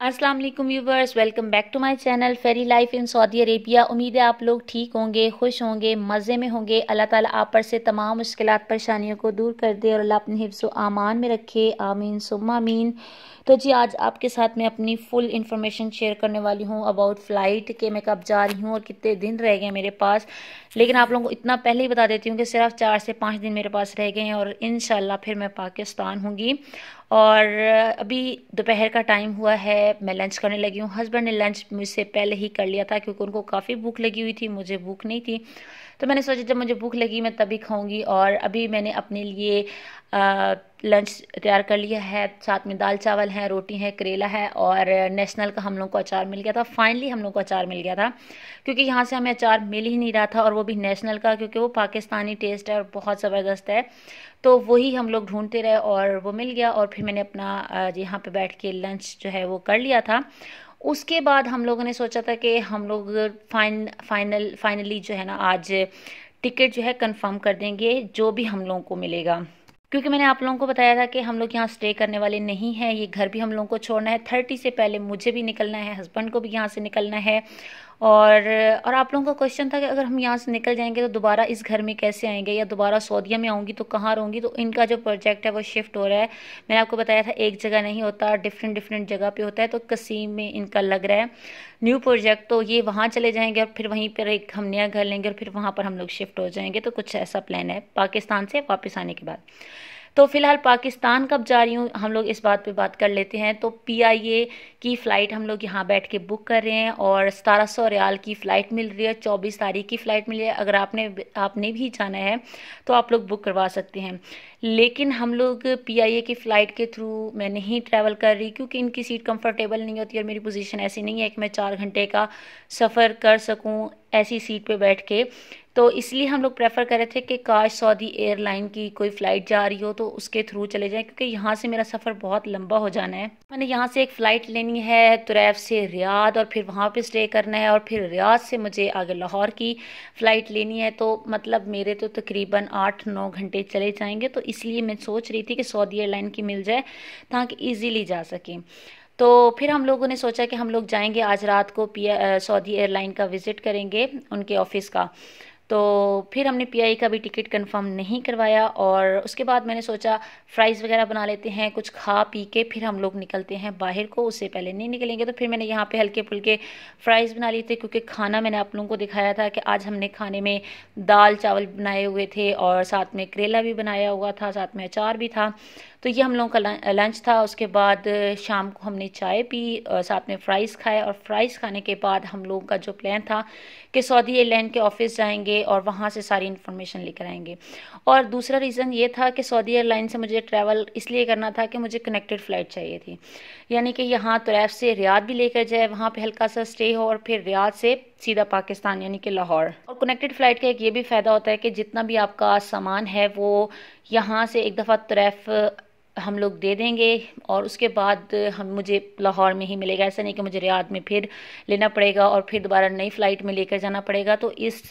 अस्सलाम वालेकुम viewers, welcome back to my channel fairy life in Saudi Arabia. उम्मीद है आप लोग ठीक होंगे, खुश होंगे, मज़े में होंगे। अल्लाह ताला आप पर से तमाम मुश्किलात परेशानियों को दूर कर दे और अल्लाह अपने हिफ्ज़ व आमान में रखे, आमीन सुम्मा आमीन। तो जी आज आपके साथ मैं अपनी फुल इन्फॉर्मेशन शेयर करने वाली हूँ अबाउट फ़्लाइट के मैं कब जा रही हूँ और कितने दिन रह गए मेरे पास। लेकिन आप लोगों को इतना पहले ही बता देती हूँ कि सिर्फ 4 से 5 दिन मेरे पास रह गए हैं और इंशाल्लाह फिर मैं पाकिस्तान होंगी। और अभी दोपहर का टाइम हुआ है, मैं लंच करने लगी हूँ। हस्बैंड ने लंच मुझसे पहले ही कर लिया था क्योंकि उनको काफ़ी भूख लगी हुई थी, मुझे भूख नहीं थी। तो मैंने सोचा जब मुझे भूख लगी मैं तभी खाऊंगी। और अभी मैंने अपने लिए लंच तैयार कर लिया है। साथ में दाल चावल है, रोटी है, करेला है और नेशनल का हम लोग को अचार मिल गया था। फाइनली हम लोग को अचार मिल गया था क्योंकि यहाँ से हमें अचार मिल ही नहीं रहा था, और वो भी नेशनल का, क्योंकि वो पाकिस्तानी टेस्ट है और बहुत ज़बरदस्त है। तो वही हम लोग ढूंढते रहे और वो मिल गया। और फिर मैंने अपना यहाँ पे बैठ के लंच जो है वो कर लिया था। उसके बाद हम लोगों ने सोचा था कि हम लोग फाइनली जो है ना आज टिकट जो है कंफर्म कर देंगे जो भी हम लोगों को मिलेगा, क्योंकि मैंने आप लोगों को बताया था कि हम लोग यहाँ स्टे करने वाले नहीं हैं। ये घर भी हम लोगों को छोड़ना है, 30 से पहले मुझे भी निकलना है, हस्बैंड को भी यहाँ से निकलना है। और आप लोगों का क्वेश्चन था कि अगर हम यहाँ से निकल जाएंगे तो दोबारा इस घर में कैसे आएंगे, या दोबारा सऊदीया में आऊँगी तो कहाँ रहूँगी। तो इनका जो प्रोजेक्ट है वो शिफ्ट हो रहा है। मैंने आपको बताया था एक जगह नहीं होता, डिफरेंट जगह पे होता है। तो कसीम में इनका लग रहा है न्यू प्रोजेक्ट, तो ये वहाँ चले जाएंगे और फिर वहीं पर एक हम नया घर लेंगे और फिर वहाँ पर हम लोग शिफ्ट हो जाएंगे। तो कुछ ऐसा प्लान है पाकिस्तान से वापस आने के बाद। तो फिलहाल पाकिस्तान कब जा रही हूँ हम लोग इस बात पे बात कर लेते हैं। तो PIA की फ़्लाइट हम लोग यहाँ बैठ के बुक कर रहे हैं और 1700 रियाल की फ़्लाइट मिल रही है, 24 तारीख की फ़्लाइट मिल रही है। अगर आपने भी जाना है तो आप लोग बुक करवा सकते हैं। लेकिन हम लोग PIA की फ़्लाइट के थ्रू मैं नहीं ट्रैवल कर रही क्योंकि इनकी सीट कंफर्टेबल नहीं होती और मेरी पोजीशन ऐसी नहीं है कि मैं 4 घंटे का सफ़र कर सकूं ऐसी सीट पे बैठ के। तो इसलिए हम लोग प्रेफर कर रहे थे कि काश सऊदी एयरलाइन की कोई फ़्लाइट जा रही हो तो उसके थ्रू चले जाएं, क्योंकि यहाँ से मेरा सफ़र बहुत लंबा हो जाना है। मैंने यहाँ से एक फ़्लाइट लेनी है तुरैफ से रियाद और फिर वहाँ पे स्टे करना है, और फिर रियाद से मुझे आगे लाहौर की फ़्लाइट लेनी है। तो मतलब मेरे तो तकरीबन 8-9 घंटे चले जाएंगे। तो इसलिए मैं सोच रही थी कि सऊदी एयरलाइन की मिल जाए ताकि ईज़िली जा सकें। तो फिर हम लोगों ने सोचा कि हम लोग जाएंगे आज रात को सऊदी एयरलाइन का विज़िट करेंगे, उनके ऑफिस का। तो फिर हमने PIA का भी टिकट कंफर्म नहीं करवाया। और उसके बाद मैंने सोचा फ्राइज़ वगैरह बना लेते हैं, कुछ खा पी के फिर हम लोग निकलते हैं बाहर को, उससे पहले नहीं निकलेंगे। तो फिर मैंने यहाँ पे हल्के फुल्के फ़्राइज़ बना लिए थे, क्योंकि खाना मैंने आप लोगों को दिखाया था कि आज हमने खाने में दाल चावल बनाए हुए थे और साथ में करेला भी बनाया हुआ था, साथ में अचार भी था। तो ये हम लोगों का लंच था। उसके बाद शाम को हमने चाय पी और साथ में फ़्राइज़ खाए। और फ़्राइज़ खाने के बाद हम लोगों का जो प्लान था कि सऊदी एयरलाइन के ऑफिस जाएंगे और वहाँ से सारी इन्फॉर्मेशन लेकर आएंगे। और दूसरा रीज़न ये था कि सऊदी एयरलाइन से मुझे ट्रैवल इसलिए करना था कि मुझे कनेक्टेड फ़्लाइट चाहिए थी, यानी कि यहाँ तुरैफ से रियाद भी लेकर जाए, वहाँ पे हल्का सा स्टे हो और फिर रियाद से सीधा पाकिस्तान यानी कि लाहौर। और कनेक्टेड फ़्लाइट का एक ये भी फ़ायदा होता है कि जितना भी आपका सामान है वो यहाँ से एक दफ़ा तुरैफ हम लोग दे देंगे और उसके बाद मुझे लाहौर में ही मिलेगा। ऐसा नहीं कि मुझे रियाद में फिर लेना पड़ेगा और फिर दोबारा नई फ़्लाइट में लेकर जाना पड़ेगा। तो इस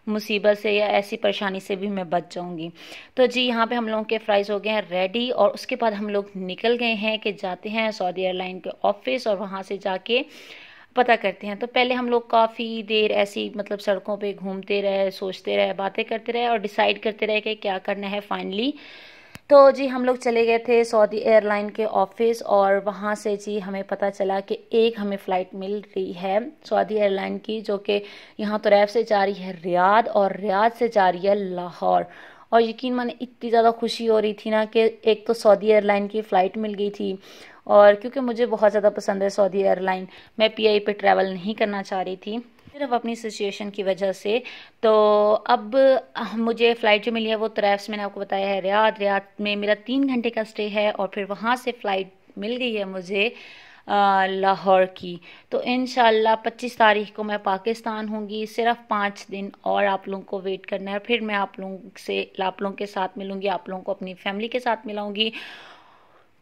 मुसीबत से या ऐसी परेशानी से भी मैं बच जाऊंगी। तो जी यहाँ पे हम लोगों के फ़्राइज़ हो गए हैं रेडी। और उसके बाद हम लोग निकल गए हैं कि जाते हैं सऊदी एयरलाइन के ऑफिस और वहाँ से जाके पता करते हैं। तो पहले हम लोग काफ़ी देर ऐसी मतलब सड़कों पे घूमते रहे, सोचते रहे, बातें करते रहे और डिसाइड करते रहे कि क्या करना है फाइनली। तो जी हम लोग चले गए थे सऊदी एयरलाइन के ऑफिस और वहाँ से जी हमें पता चला कि एक हमें फ़्लाइट मिल रही है सऊदी एयरलाइन की, जो कि यहाँ तुरैफ से जा रही है रियाद और रियाद से जा रही है लाहौर। और यकीन माने इतनी ज़्यादा खुशी हो रही थी ना कि एक तो सऊदी एयरलाइन की फ़्लाइट मिल गई थी, और क्योंकि मुझे बहुत ज़्यादा पसंद है सऊदी एयरलाइन, मैं PIA पे ट्रैवल नहीं करना चाह रही थी सिर्फ अपनी सिचुएशन की वजह से। तो अब मुझे फ़्लाइट जो मिली है वो तुरैफ से, मैंने आपको बताया है रियाद में मेरा 3 घंटे का स्टे है और फिर वहाँ से फ़्लाइट मिल गई है मुझे लाहौर की। तो इंशाल्लाह 25 तारीख को मैं पाकिस्तान होंगी। सिर्फ 5 दिन और आप लोगों को वेट करना है, फिर मैं आप लोगों के साथ मिलूंगी, आप लोगों को अपनी फैमिली के साथ मिलाऊंगी।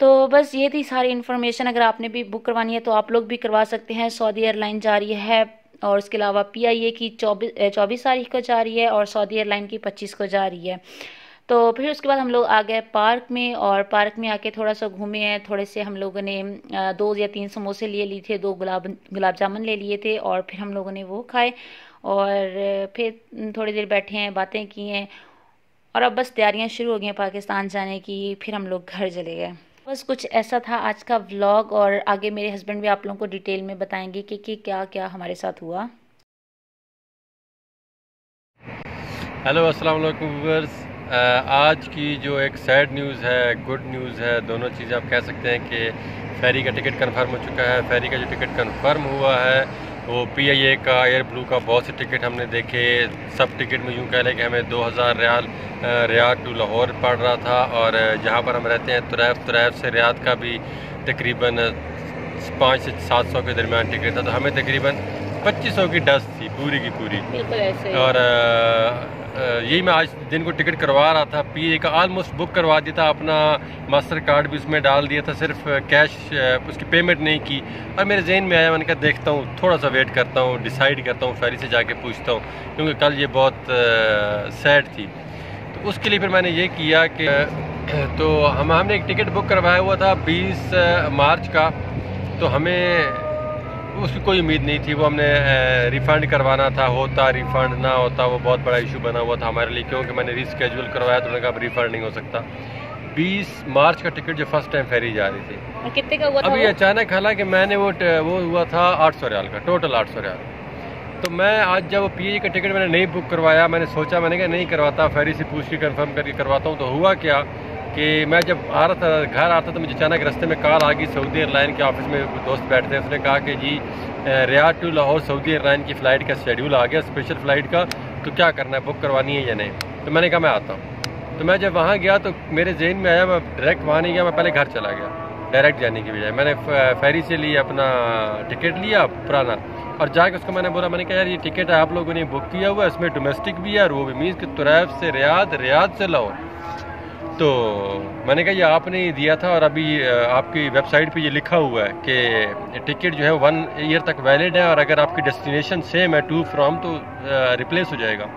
तो बस ये थी सारी इन्फॉर्मेशन। अगर आपने भी बुक करवानी है तो आप लोग भी करवा सकते हैं। सऊदी एयरलाइन जा रही है और उसके अलावा PIA की 24 तारीख को जा रही है और सऊदी एयरलाइन की 25 को जा रही है। तो फिर उसके बाद हम लोग आ गए पार्क में, और पार्क में आके थोड़ा सा घूमे हैं। थोड़े से हम लोगों ने 2 या 3 समोसे ले लिए थे, 2 गुलाब जामुन ले लिए थे, और फिर हम लोगों ने वो खाए और फिर थोड़ी देर बैठे हैं, बातें की हैं, और अब बस तैयारियां शुरू हो गई हैं पाकिस्तान जाने की। फिर हम लोग घर चले गए। बस कुछ ऐसा था आज का व्लॉग, और आगे मेरे हस्बैंड भी आप लोगों को डिटेल में बताएंगे कि क्या क्या हमारे साथ हुआ। हेलो, अस्सलाम वालेकुम व्यूअर्स। आज की जो एक सैड न्यूज़ है, गुड न्यूज़ है, दोनों चीज़ें आप कह सकते हैं कि फेरी का टिकट कंफर्म हो चुका है। फेरी का जो टिकट कंफर्म हुआ है वो PIA का, एयर ब्लू का बहुत से टिकट हमने देखे। सब टिकट में यूँ कह लें कि हमें 2000 रियाद टू लाहौर पड़ रहा था, और जहाँ पर हम रहते हैं तुरैफ से रियाद का भी तकरीबन 500 से 700 के दरमियान टिकट था। तो हमें तकरीबन 2500 की डस्ट थी पूरी की पूरी। बिल्कुल ऐसे। और यही मैं आज दिन को टिकट करवा रहा था। PIA का ऑलमोस्ट बुक करवा दिया था, अपना मास्टर कार्ड भी उसमें डाल दिया था, सिर्फ कैश उसकी पेमेंट नहीं की। और मेरे जहन में आया, मैंने कहा देखता हूँ, थोड़ा सा वेट करता हूँ, डिसाइड करता हूँ, फेरी से जाके पूछता हूँ, क्योंकि कल ये बहुत सैड थी। तो उसके लिए फिर मैंने ये किया कि तो हमने एक टिकट बुक करवाया हुआ था 20 मार्च का। तो हमें उसकी कोई उम्मीद नहीं थी, वो हमने रिफ़ंड करवाना था, होता रिफ़ंड ना होता वो बहुत बड़ा इशू बना हुआ था हमारे लिए, क्योंकि मैंने रीस्केड्यूल करवाया तो उन्होंने कहा अब रिफ़ंड नहीं हो सकता। 20 मार्च का टिकट जो फर्स्ट टाइम फेरी जा रही थी। और कितने का हुआ था? अभी अचानक, हालांकि मैंने वो हुआ था 800 रियाल का, टोटल 800 रियाल। तो मैं आज जब PIA का टिकट मैंने नहीं बुक करवाया, मैंने सोचा, मैंने कहा नहीं करवाता, फेरी से पूछ के कंफर्म करके करवाता हूँ। तो हुआ क्या कि मैं जब आ रहा था, घर आता तो मुझे अचानक रास्ते में कॉल आ गई। सऊदी एयरलाइन के ऑफिस में दोस्त बैठते हैं, उसने कहा कि जी Riyadh to Lahore Saudi airline की फ़्लाइट का शेड्यूल आ गया, स्पेशल फ़्लाइट का, तो क्या करना है, बुक करवानी है या नहीं। तो मैंने कहा मैं आता हूँ। तो मैं जब वहाँ गया तो मेरे जहन में आया, मैं डायरेक्ट वहाँ नहीं गया, मैं पहले घर चला गया डायरेक्ट जाने की बजाय। मैंने फेरी से लिए अपना टिकट लिया पुराना, और जाके उसको मैंने बोला, मैंने कहा यार ये टिकट है आप लोगों ने बुक किया हुआ है, इसमें डोमेस्टिक भी है और वो भी मीन्स कि तुरैफ से रियाद, रियाद से लाहौर। तो मैंने कहा ये आपने ही दिया था, और अभी आपकी वेबसाइट पे ये लिखा हुआ है कि टिकट जो है 1 ईयर तक वैलिड है, और अगर आपकी डेस्टिनेशन सेम है टू फ्रॉम तो रिप्लेस हो जाएगा।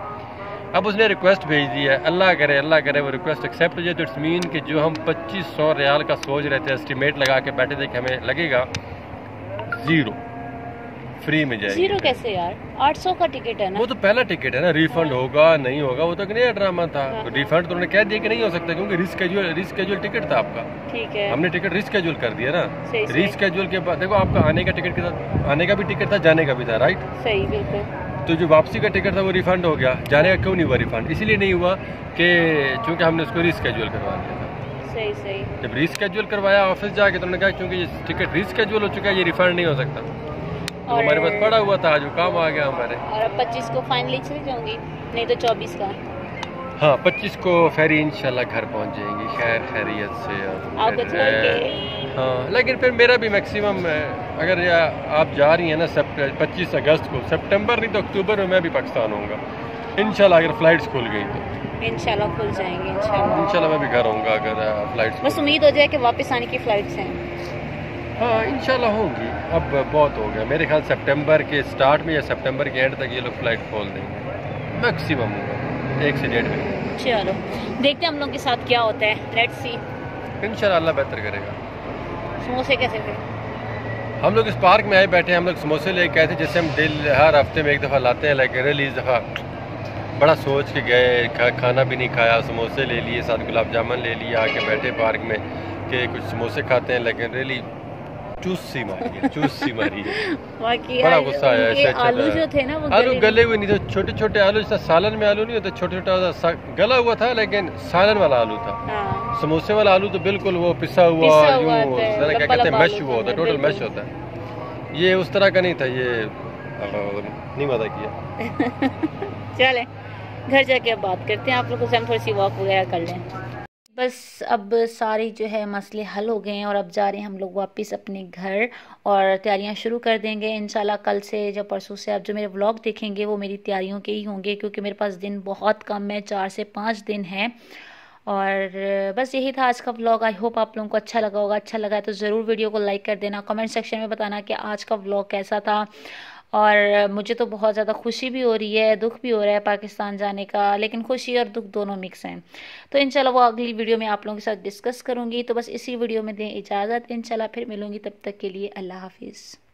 अब उसने रिक्वेस्ट भेज दी है, अल्लाह करे वो रिक्वेस्ट एक्सेप्ट हो जाए। तो इट्स मीन कि जो हम 2500 रियाल का सोच रहे थे, एस्टिमेट लगा के बैठे थे कि हमें लगेगा, 0 फ्री में जाएगी। 0 कैसे यार? 800 का टिकट है ना। वो तो पहला टिकट है ना, रिफंड होगा नहीं होगा वो तो एक नया ड्रामा था। तो रिफंड तो उन्होंने कह दिया कि नहीं हो सकता, क्योंकि रिस्केड्यूल टिकट था आपका। ठीक है, हमने टिकट रिस्केड्यूल कर दिया ना। सही। रिस्केड्यूल के बाद देखो, आपका आने का टिकट के साथ आने का भी टिकट था, जाने का भी था, राइट? सही, बिल्कुल। तो जो वापसी का टिकट था वो रिफंड हो गया, जाने का क्यों नहीं हुआ रिफंड? इसीलिए नहीं हुआ कि चूँकि हमने उसको रिस्केड्यूल करवा दिया था। सही सही। जब रिस्केड्यूल करवाया ऑफिस जाके, तो उन्होंने कहा क्योंकि ये टिकट रिस्केड्यूल हो चुका है, ये रिफंड नहीं हो सकता। तो हमारे पास पड़ा हुआ था, आज वो काम आ गया हमारे। और अब 25 को फाइनली चली जाऊंगी, नहीं तो 24 का। हाँ, 25 को फेरी इंशाल्लाह घर पहुंच जाएंगी खैर खैरियत से। आपको छोड़ के। हाँ, लेकिन फिर मेरा भी मैक्सिमम, अगर आप जा रही हैं ना 25 अगस्त को, सितंबर नहीं तो अक्टूबर में मैं भी पाकिस्तान होऊंगा इंशाल्लाह, अगर फ्लाइट्स खुल गई तो। इंशाल्लाह खुल जाएंगे, इंशाल्लाह मैं भी घर होऊंगा अगर फ्लाइट्स। बस उम्मीद हो जाए कि वापस आने की फ्लाइट्स हैं। हाँ इंशाल्लाह होंगी। अब बहुत हो गया, मेरे ख्याल सितंबर के स्टार्ट में या सितंबर के एंड तक ये लोग फ्लाइट खोल देंगे मैक्सिमम होगा, 1 से 1.5 महीने। चलो देखते हैं हम लोग के साथ क्या होता है, लेट्स सी। इंशाल्लाह अल्लाह बेहतर करेगा। समोसे कैसे थे? हम लोग इस पार्क में आए बैठे, हम लोग समोसे लेके आए थे, जैसे हम हर हफ्ते में एक दफ़ा लाते हैं, लेकिन रियली इस दफ़ा बड़ा सोच के गए, खाना भी नहीं खाया, समोसे ले लिए, साथ गुलाब जामुन ले लिए, आके बैठे पार्क में कि कुछ समोसे खाते हैं, लेकिन रियली चूसी मारी है। बड़ा गुस्सा आया। आलू जो थे ना वो आलू गले हुए नहीं थे, छोटे छोटे आलू, जैसा सालन में आलू नहीं होता, छोटे छोटा गला हुआ था, लेकिन सालन वाला आलू था। हाँ। समोसे वाला आलू तो बिल्कुल वो पिसा हुआ क्या कहते हैं, मैश हुआ होता है, टोटल मैश होता है। ये उस तरह का नहीं था, ये नहीं मजा किया। चले घर जाके अब बात करते हैं आप लोगों से, हम थोड़ी सी वॉक वगैरह कर लें। बस अब सारे जो है मसले हल हो गए हैं और अब जा रहे हैं हम लोग वापस अपने घर और तैयारियां शुरू कर देंगे इंशाल्लाह। कल से या परसों से आप जो मेरे व्लॉग देखेंगे वो मेरी तैयारियों के ही होंगे, क्योंकि मेरे पास दिन बहुत कम है, 4 से 5 दिन हैं और बस यही था आज का व्लॉग। आई होप आप लोगों को अच्छा लगा होगा। अच्छा लगा है तो ज़रूर वीडियो को लाइक कर देना, कमेंट सेक्शन में बताना कि आज का व्लॉग कैसा था। और मुझे तो बहुत ज़्यादा खुशी भी हो रही है, दुख भी हो रहा है पाकिस्तान जाने का, लेकिन खुशी और दुख दोनों मिक्स हैं। तो इंशाल्लाह वो अगली वीडियो में आप लोगों के साथ डिस्कस करूँगी। तो बस इसी वीडियो में दें इजाज़त, इंशाल्लाह फिर मिलूँगी, तब तक के लिए अल्लाह हाफिज़।